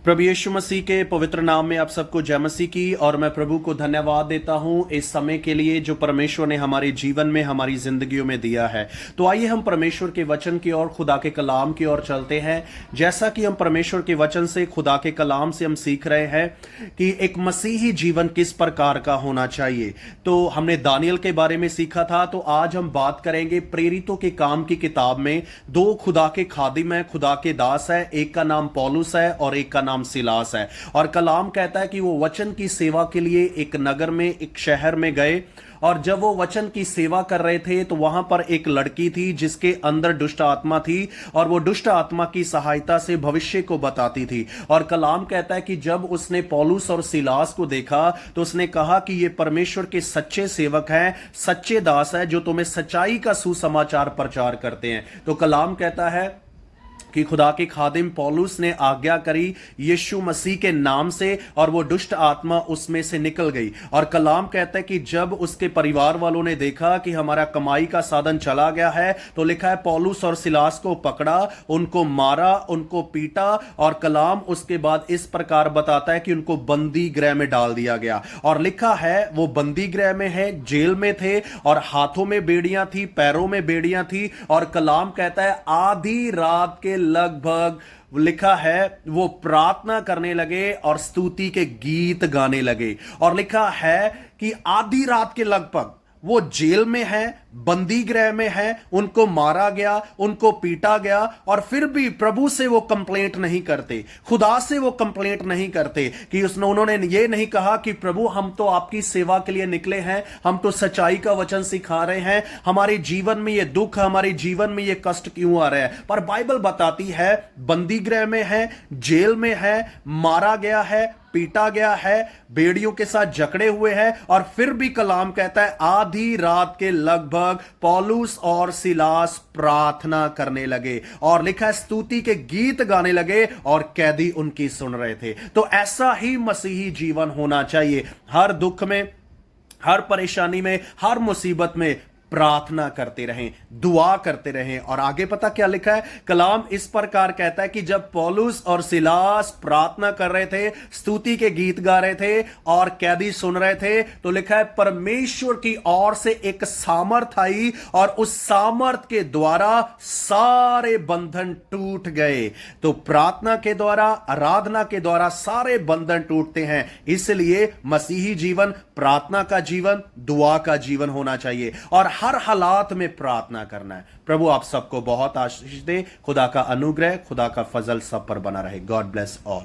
प्रभु यीशु मसीह के पवित्र नाम में आप सबको जय मसीह की। और मैं प्रभु को धन्यवाद देता हूं इस समय के लिए जो परमेश्वर ने हमारे जीवन में हमारी जिंदगियों में दिया है। तो आइए हम परमेश्वर के वचन की ओर, खुदा के कलाम की ओर चलते हैं। जैसा कि हम परमेश्वर के वचन से, खुदा के कलाम से हम सीख रहे हैं कि एक मसीही जीवन किस प्रकार का होना चाहिए। तो हमने दानियल के बारे में सीखा था, तो आज हम बात करेंगे प्रेरितों के काम की किताब में दो खुदा के खादिम है, खुदा के दास है। एक का नाम पौलुस है और एक का नाम सिलास है। और कलाम कहता है कि वो वचन की सेवा के लिए एक नगर में, एक शहर में गए। और जब वो वचन की सेवा कर रहे थे तो वहां पर एक लड़की थी जिसके अंदर दुष्ट आत्मा थी, और वो दुष्ट आत्मा की सहायता से भविष्य को बताती थी। और कलाम कहता है कि जब उसने पौलुस और सिलास को देखा तो उसने कहा कि ये परमेश्वर के सच्चे सेवक हैं, सच्चे दास हैं, जो तुम्हें सच्चाई का सुसमाचार प्रचार करते हैं। तो कलाम कहता है कि खुदा के खादिम पौलुस ने आज्ञा करी यीशु मसीह के नाम से, और वो दुष्ट आत्मा उसमें से निकल गई। और कलाम कहता है कि जब उसके परिवार वालों ने देखा कि हमारा कमाई का साधन चला गया है, तो लिखा है पौलुस और सिलास को पकड़ा, उनको मारा, उनको पीटा। और कलाम उसके बाद इस प्रकार बताता है कि उनको बंदी गृह में डाल दिया गया। और लिखा है वो बंदी गृह में है, जेल में थे, और हाथों में बेड़ियां थी, पैरों में बेड़ियां थी। और कलाम कहता है आधी रात के लगभग लिखा है वो प्रार्थना करने लगे और स्तुति के गीत गाने लगे। और लिखा है कि आधी रात के लगभग वो जेल में है, बंदी गृह में है, उनको मारा गया, उनको पीटा गया, और फिर भी प्रभु से वो कंप्लेंट नहीं करते, खुदा से वो कंप्लेंट नहीं करते कि उन्होंने ये नहीं कहा कि प्रभु हम तो आपकी सेवा के लिए निकले हैं, हम तो सच्चाई का वचन सिखा रहे हैं, हमारे जीवन में ये दुख, हमारे जीवन में ये कष्ट क्यों आ रहा है। पर बाइबल बताती है बंदी गृह में है, जेल में है, मारा गया है, पीटा गया है, बेड़ियों के साथ जकड़े हुए हैं, और फिर भी कलाम कहता है आधी रात के लगभग पौलुस और सिलास प्रार्थना करने लगे, और लिखा है स्तुति के गीत गाने लगे, और कैदी उनकी सुन रहे थे। तो ऐसा ही मसीही जीवन होना चाहिए। हर दुख में, हर परेशानी में, हर मुसीबत में प्रार्थना करते रहें, दुआ करते रहें। और आगे पता क्या लिखा है, कलाम इस प्रकार कहता है कि जब पौलुस और सिलास प्रार्थना कर रहे थे, स्तुति के गीत गा रहे थे, और कैदी सुन रहे थे, तो लिखा है परमेश्वर की ओर से एक सामर्थ आई, और उस सामर्थ के द्वारा सारे बंधन टूट गए। तो प्रार्थना के द्वारा, आराधना के द्वारा सारे बंधन टूटते हैं। इसलिए मसीही जीवन प्रार्थना का जीवन, दुआ का जीवन होना चाहिए, और हर हालात में प्रार्थना करना है। प्रभु आप सबको बहुत आशीष दे। खुदा का अनुग्रह, खुदा का फजल सब पर बना रहे। God bless all.